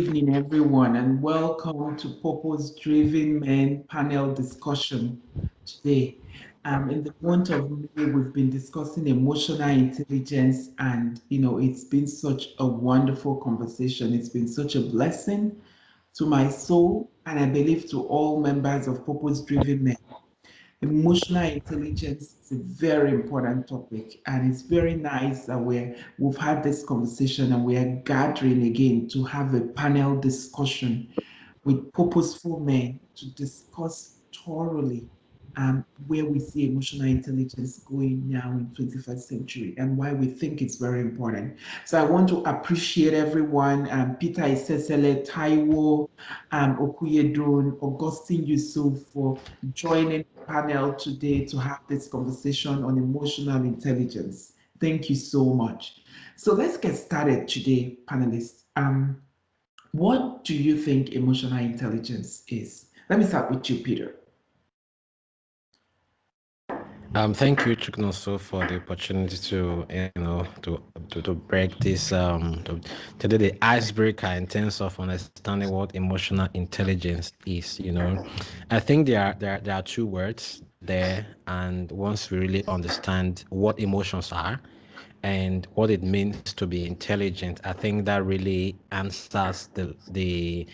evening, everyone, and welcome to Purpose Driven Men panel discussion today. In the month of May, we've been discussing emotional intelligence, and it's been such a wonderful conversation. It's been such a blessing to my soul, and I believe to all members of Purpose Driven Men. Emotional intelligence is a very important topic, and it's very nice that we've had this conversation and we are gathering again to have a panel discussion with purposeful men to discuss thoroughly where we see emotional intelligence going now in 21st century and why we think it's very important. So I want to appreciate everyone, Peter Isesele, Taiwo, Okuyedun, Augustine Yusuf for joining the panel today to have this conversation on emotional intelligence. Thank you so much. So let's get started today, panelists. What do you think emotional intelligence is? Let me start with you, Peter. Thank you, Chuknoso, for the opportunity to to break this to do the icebreaker in terms of understanding what emotional intelligence is. I think there are two words there, and once we really understand what emotions are and what it means to be intelligent, I think that really answers the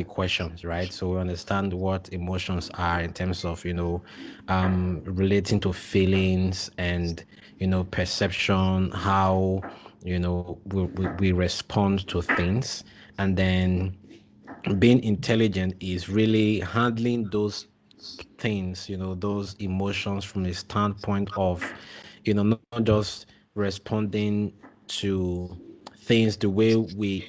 questions, right? So we understand what emotions are in terms of relating to feelings and perception, how we respond to things, and then being intelligent is really handling those things, those emotions from the standpoint of, not just responding to things the way we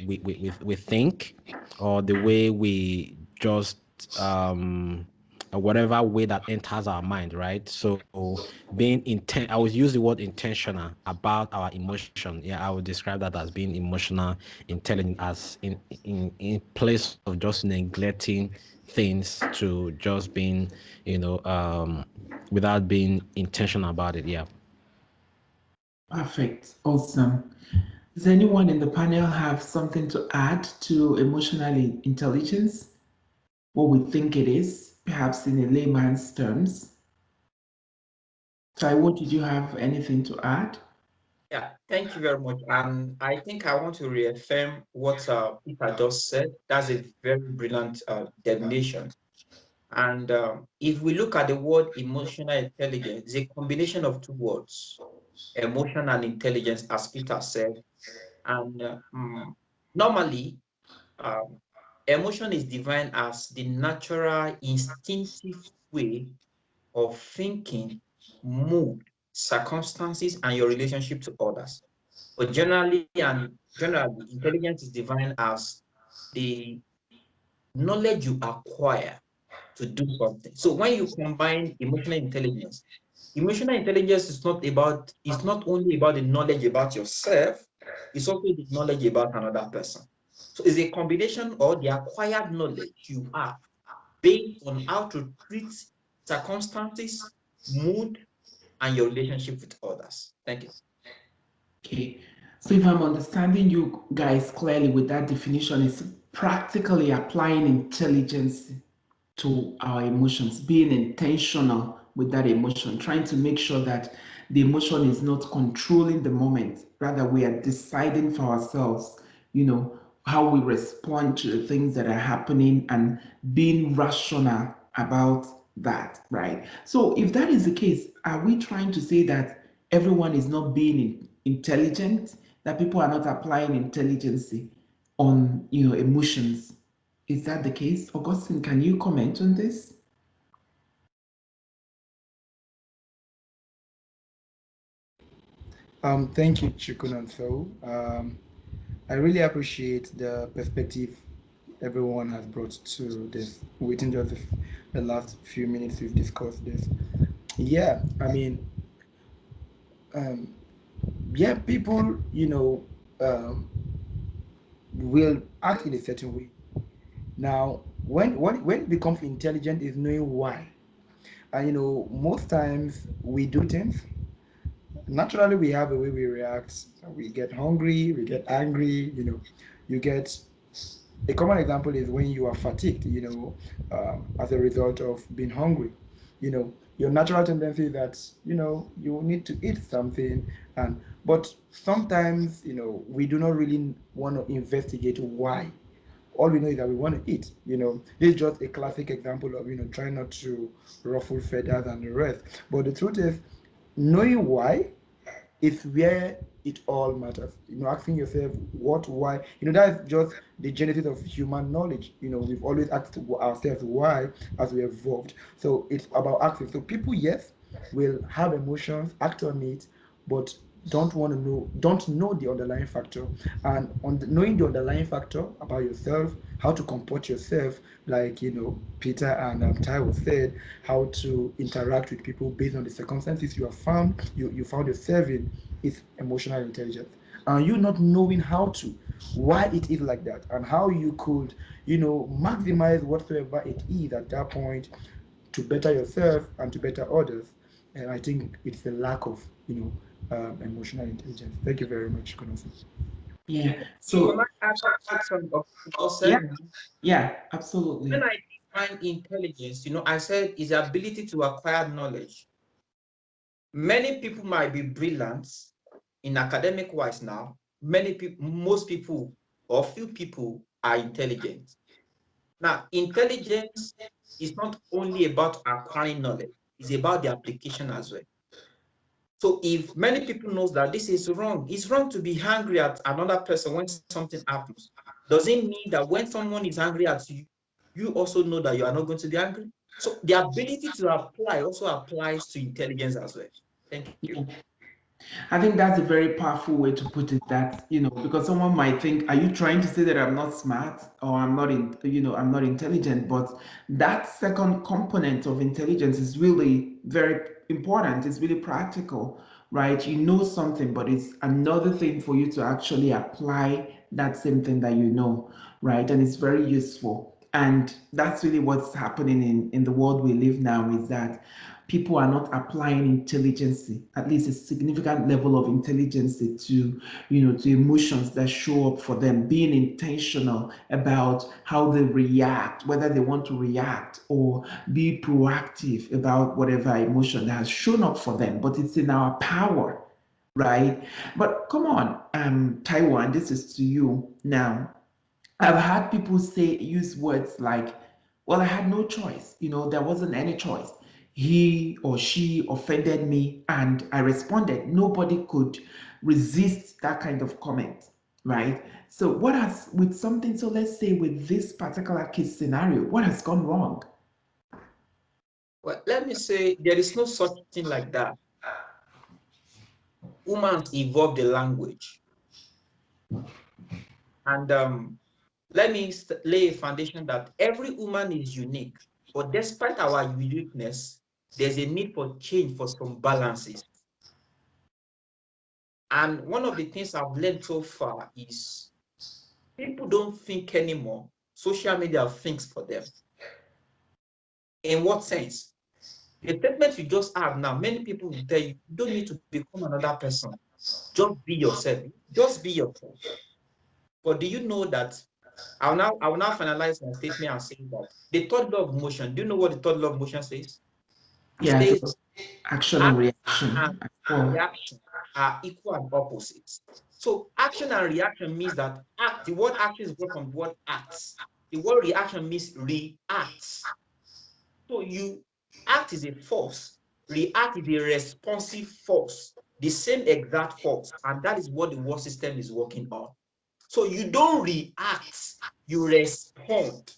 think, or the way we just whatever way that enters our mind, right? So I would use the word intentional about our emotion. Yeah, I would describe that as being emotional intelligent, as in place of just neglecting things to just being, without being intentional about it. Yeah. Perfect. Awesome. Does anyone in the panel have something to add to emotional intelligence? What we think it is, perhaps in a layman's terms? Taiwo, did you have anything to add? Yeah, thank you very much. I think I want to reaffirm what Peter just said. That's a very brilliant definition. And if we look at the word emotional intelligence, it's a combination of two words, emotion and intelligence, as Peter said. And normally, um, emotion is defined as the natural, instinctive way of thinking, mood, circumstances, and your relationship to others. But generally, intelligence is defined as the knowledge you acquire to do something. So when you combine emotional intelligence is not only about the knowledge about yourself, it's also the knowledge about another person. So it's a combination or the acquired knowledge you have based on how to treat circumstances, mood, and your relationship with others. Thank you. Okay. So if I'm understanding you guys clearly with that definition, it's practically applying intelligence to our emotions, being intentional with that emotion, trying to make sure that the emotion is not controlling the moment. Rather, we are deciding for ourselves, how we respond to the things that are happening and being rational about that, right? So, if that is the case, are we trying to say that everyone is not being intelligent, that people are not applying intelligence on, emotions? Is that the case? Augustine, can you comment on this? Thank you, Chukunonso. I really appreciate the perspective everyone has brought to this. Within just the last few minutes, we've discussed this. Yeah, I mean, um, yeah, people, will act in a certain way. Now, when it becomes intelligent is knowing why. And most times we do things. Naturally, we have a way we react. We get hungry, we get angry. You get A common example is when you are fatigued, as a result of being hungry. Your natural tendency is that, you need to eat something, but sometimes, we do not really want to investigate why. All we know is that we want to eat. This is just a classic example of, trying not to ruffle feathers and the rest. But the truth is, knowing why is where it all matters. Asking yourself what, why. That is just the genesis of human knowledge. We've always asked ourselves why as we evolved. So it's about asking. So people, yes, will have emotions, act on it, but don't know the underlying factor. And knowing the underlying factor about yourself, how to comport yourself, like Peter and Taiwo said, how to interact with people based on the circumstances you found yourself in, is emotional intelligence. And you not knowing how to, why it is like that, and how you could, maximize whatsoever it is at that point to better yourself and to better others. And I think it's the lack of, emotional intelligence. Thank you very much, Konosi. Yeah. Can So I add something of what was yeah, said? yeah, When absolutely. I define intelligence, I said is the ability to acquire knowledge. Many people might be brilliant in academic wise now. Many people, most people, or few people are intelligent. Now, intelligence is not only about acquiring knowledge, it's about the application as well. So if many people knows that this is wrong, it's wrong to be angry at another person when something happens. Does it mean that when someone is angry at you, you also know that you are not going to be angry? So the ability to apply also applies to intelligence as well. Thank you. Yeah. I think that's a very powerful way to put it. That, because someone might think, are you trying to say that I'm not smart or I'm not intelligent? But that second component of intelligence is really very important. It's really practical, right? You know something, but it's another thing for you to actually apply that same thing that you know, right? And it's very useful. And that's really what's happening in the world we live now, is that people are not applying intelligence, at least a significant level of intelligence to emotions that show up for them, being intentional about how they react, whether they want to react or be proactive about whatever emotion that has shown up for them. But it's in our power, right? But come on, Taiwan, this is to you now. I've had people use words like, well, I had no choice. There wasn't any choice. He or she offended me and I responded. Nobody could resist that kind of comment, right? So, let's say with this particular case scenario, what has gone wrong? Well, let me say there is no such thing like that. Humans evolved the language. And let me lay a foundation that every woman is unique. But despite our uniqueness, there's a need for change for some balances. And one of the things I've learned so far is people don't think anymore. Social media thinks for them. In what sense? The statement you just have now, many people will tell you don't need to become another person. Just be yourself. Just be yourself. But do you know that I will now finalize my statement and say that the third law of motion, do you know what the third law of motion says? It Yeah, says so action and act reaction. and reaction are equal and opposites. So action and reaction means that the word action is brought from the word acts. The word reaction means reacts. So you act is a force, react is a responsive force, the same exact force, and that is what the word system is working on. So you don't react, you respond,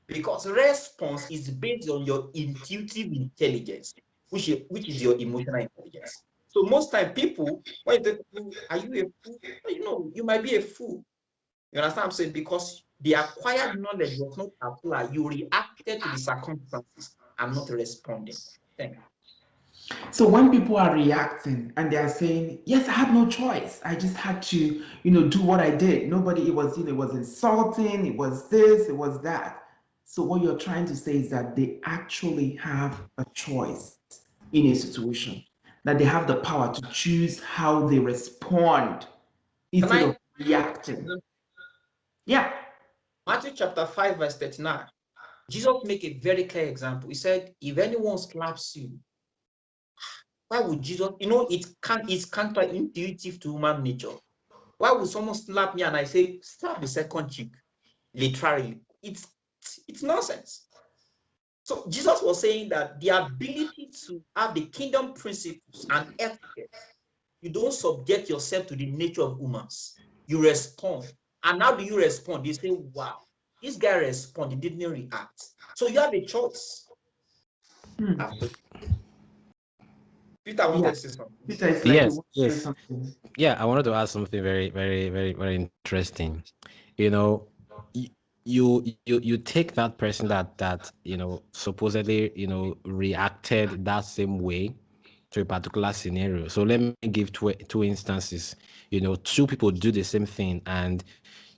because response is based on your intuitive intelligence, which is your emotional intelligence. So most time people, when they are you a fool? You might be a fool. You understand what I'm saying? Because the acquired knowledge was not applied. You reacted to the circumstances and not responding. Thank you. So when people are reacting and they are saying, "Yes, I had no choice. I just had to, do what I did. Nobody, it was insulting. It was this. It was that." So what you're trying to say is that they actually have a choice in a situation, that they have the power to choose how they respond Can instead I? of reacting. Yeah. Matthew chapter 5, verse 39. Jesus make a very clear example. He said, if anyone slaps you, why would Jesus, it's counterintuitive to human nature. Why would someone slap me and I say, slap the second cheek? Literally. It's nonsense. So Jesus was saying that the ability to have the kingdom principles and ethics, you don't subject yourself to the nature of humans. You respond. And how do you respond? They say, wow, this guy responded, he didn't react. So you have a choice. Peter wanted to say something. Peter is Yes, like, yes. something. Yeah, I wanted to ask something very, very, very, very interesting. You know, you take that person that supposedly reacted that same way to a particular scenario. So let me give two instances. Two people do the same thing, and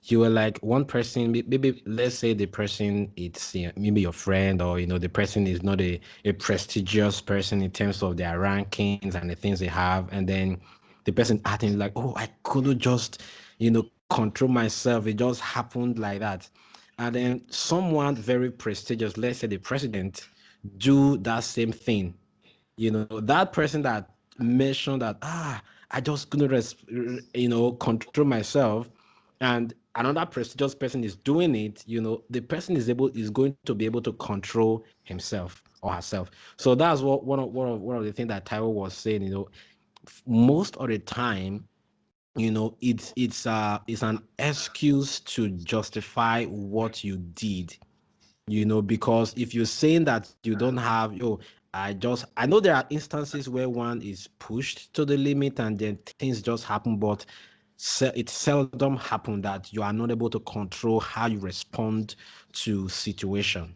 you were like, one person, maybe let's say the person, it's maybe your friend, or the person is not a prestigious person in terms of their rankings and the things they have, and then the person acting like, oh, I couldn't just control myself, it just happened like that. And then someone very prestigious, let's say the president, do that same thing. That person that mentioned that, I just couldn't control myself, and another prestigious person is doing it, the person is going to be able to control himself or herself. So that's what one of the things that Taiwo was saying. Most of the time, it's an excuse to justify what you did. Because if you're saying that you don't have, I know there are instances where one is pushed to the limit and then things just happen, but it seldom happen that you are not able to control how you respond to situation.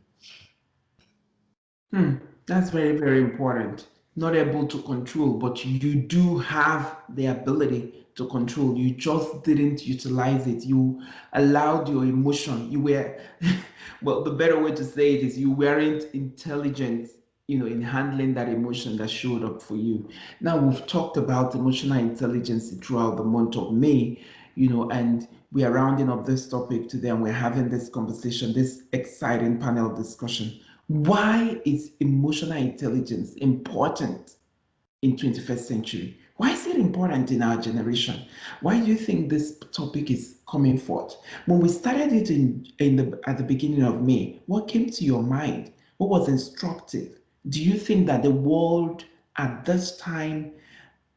That's very, very important. Not able to control, but you do have the ability to control. You just didn't utilize it. You allowed your emotion. You were, well, the better way to say it is you weren't intelligent, in handling that emotion that showed up for you. Now, we've talked about emotional intelligence throughout the month of May, and we are rounding up this topic today, and we're having this conversation, this exciting panel discussion. Why is emotional intelligence important in 21st century? Why is it important in our generation? Why do you think this topic is coming forth? When we started it at the beginning of May, what came to your mind? What was instructive? Do you think that the world at this time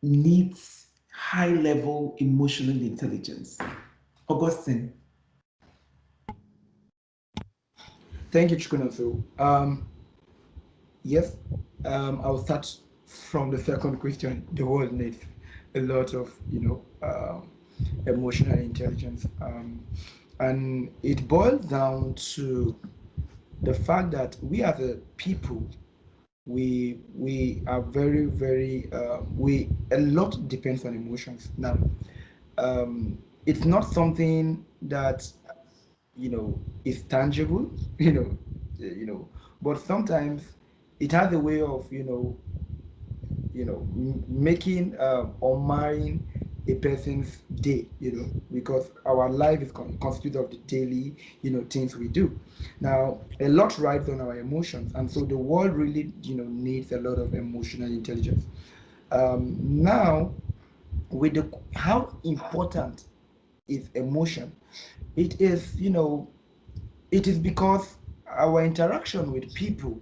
needs high level emotional intelligence? Augustine. Thank you, Chukunonso. Yes, I'll start from the second question. The world needs a lot of, emotional intelligence. And it boils down to the fact that we as a people, we are very, very, a lot depends on emotions. Now, it's not something that is tangible, but sometimes it has a way of making or marring a person's day, because our life is constituted of the daily things we do. Now, a lot rides on our emotions, and so the world really needs a lot of emotional intelligence. Now, with how important is emotion, it is it is because our interaction with people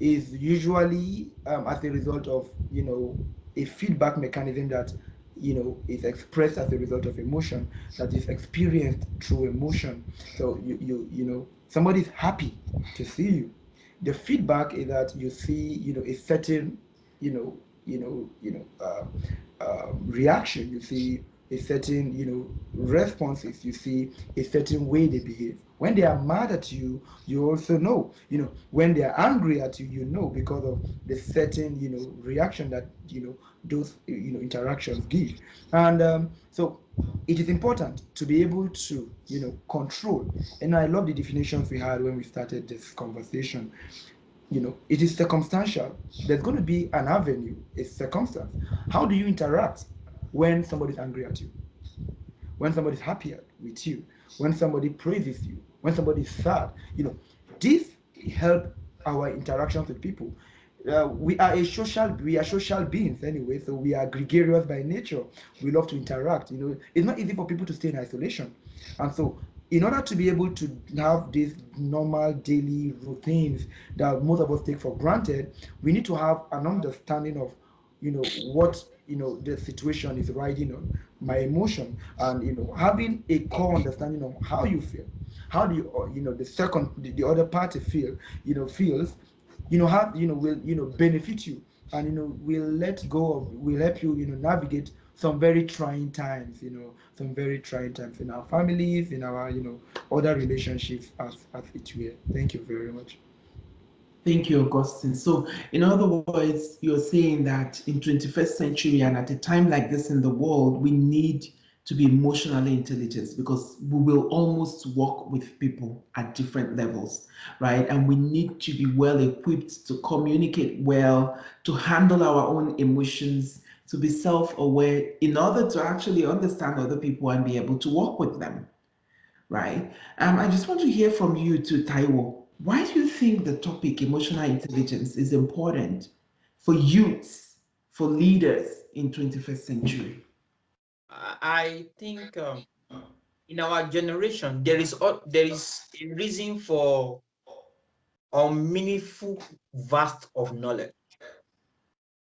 is usually as a result of a feedback mechanism that is expressed as a result of emotion, that is experienced through emotion. So somebody is happy to see you. The feedback is that you see a certain you know reaction. You see a certain responses. You see a certain way they behave. When they are mad at you, you also know. When they are angry at you, because of the certain reaction that those interactions give. And so it is important to be able to control. And I love the definitions we had when we started this conversation. It is circumstantial. There's going to be an avenue, a circumstance. How do you interact when somebody's angry at you? When somebody's happy with you? when somebody praises you, when somebody is sad. This help our interactions with people. We are social beings anyway, so we are gregarious by nature. We love to interact. It's not easy for people to stay in isolation, and so in order to be able to have these normal daily routines that most of us take for granted, we need to have an understanding of what the situation is riding on my emotion, and having a core understanding of how you feel, how do the other party feels, have will benefit you, and will let go of will help you navigate some very trying times, some very trying times in our families, in our other relationships as it were. Thank you very much. Thank you, Augustine. So, in other words, you're saying that in 21st century and at a time like this in the world, we need to be emotionally intelligent because we will almost work with people at different levels, right? And we need to be well equipped to communicate well, to handle our own emotions, to be self-aware in order to actually understand other people and be able to work with them, right? I just want to hear from you too, Taiwo. Why do you think the topic emotional intelligence is important for youths, for leaders in 21st century? I think in our generation there is a reason for unmeaningful vast of knowledge.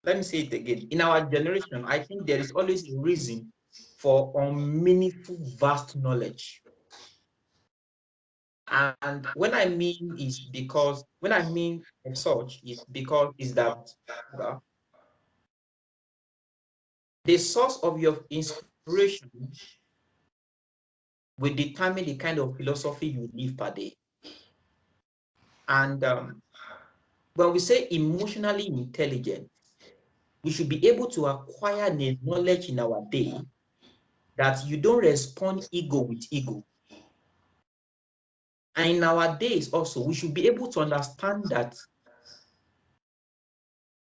Let me say it again. In our generation, I think there is always a reason for unmeaningful vast knowledge. And when I mean of such is because is that the source of your inspiration will determine the kind of philosophy you live per day. And when we say emotionally intelligent, we should be able to acquire the knowledge in our day that you don't respond ego with ego. And in our days also, we should be able to understand that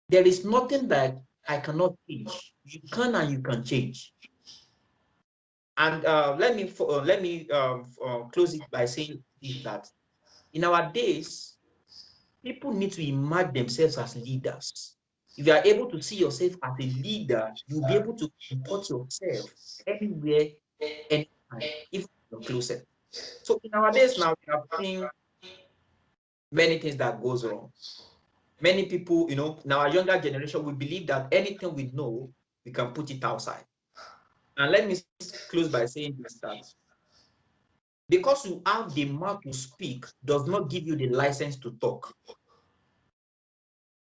there is nothing that I cannot change. You can and you can change. And let me close it by saying that in our days, people need to imagine themselves as leaders. If you are able to see yourself as a leader, you'll be able to import yourself anywhere, anytime, even your closet. So in our days now, we have seen many things that goes wrong. Many people, in our younger generation, we believe that anything we know, we can put it outside. And let me close by saying this, that because you have the mouth to speak does not give you the license to talk.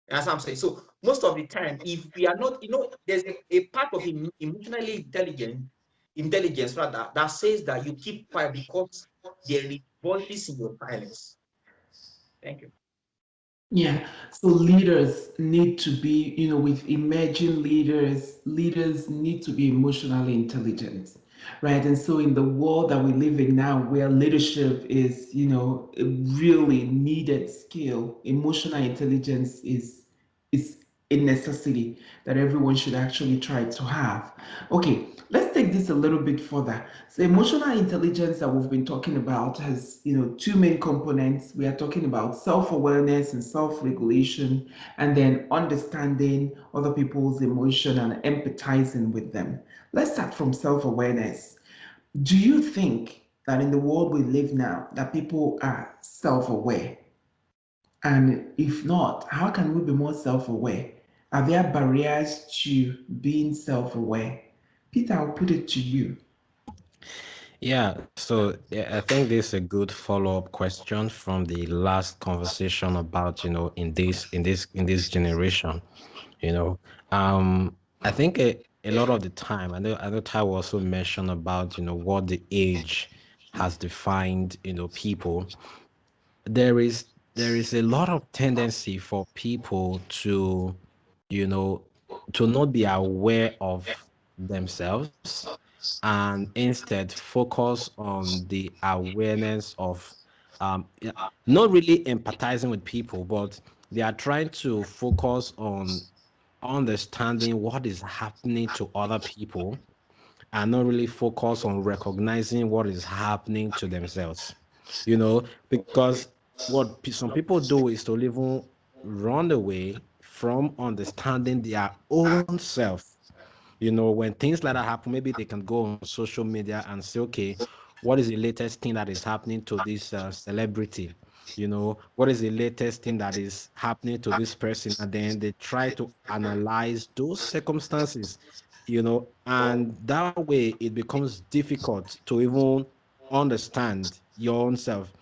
That's what I'm saying. So most of the time, if we are not, there's a part of emotionally intelligence rather, that says that you keep quiet because there is voices in your silence. Thank you. Yeah, so leaders need to be, with emerging leaders need to be emotionally intelligent, right? And so in the world that we live in now, where leadership is, a really needed skill, emotional intelligence is a necessity that everyone should actually try to have. Okay, let's take this a little bit further. So emotional intelligence that we've been talking about has, two main components. We are talking about self-awareness and self-regulation, and then understanding other people's emotion and empathizing with them. Let's start from self-awareness. Do you think that in the world we live now, that people are self-aware? And if not, how can we be more self-aware? Are there barriers to being self-aware? Peter, I'll put it to you. Yeah, so I think this is a good follow-up question from the last conversation about, in this generation, you know. I think a lot of the time, I know Ty also mentioned about, what the age has defined, people. There is a lot of tendency for people to, you know, to not be aware of themselves and instead focus on the awareness of not really empathizing with people, but they are trying to focus on understanding what is happening to other people are not really focused on recognizing what is happening to themselves, you know, because what some people do is to even run away from understanding their own self. You know, when things like that happen, maybe they can go on social media and say, okay, what is the latest thing that is happening to this celebrity? You know, what is the latest thing that is happening to this person? And then they try to analyze those circumstances, you know, and that way it becomes difficult to even understand your own self.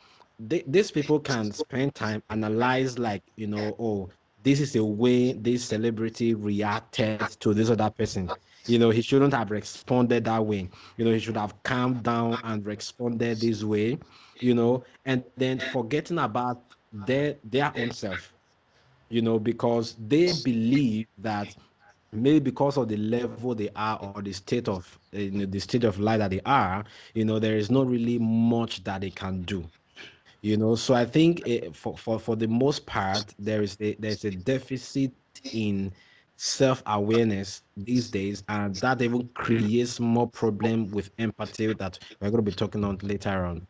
These people can spend time analyze, like, you know, oh, this is the way this celebrity reacted to this other person. You know, he shouldn't have responded that way. You know, he should have calmed down and responded this way, you know, and then forgetting about their own self, you know, because they believe that maybe because of the level they are, or the state of the state of life that they are, you know, there is not really much that they can do, you know. So I think for the most part there's a deficit in self-awareness these days, and that even creates more problem with empathy that we're going to be talking on later on.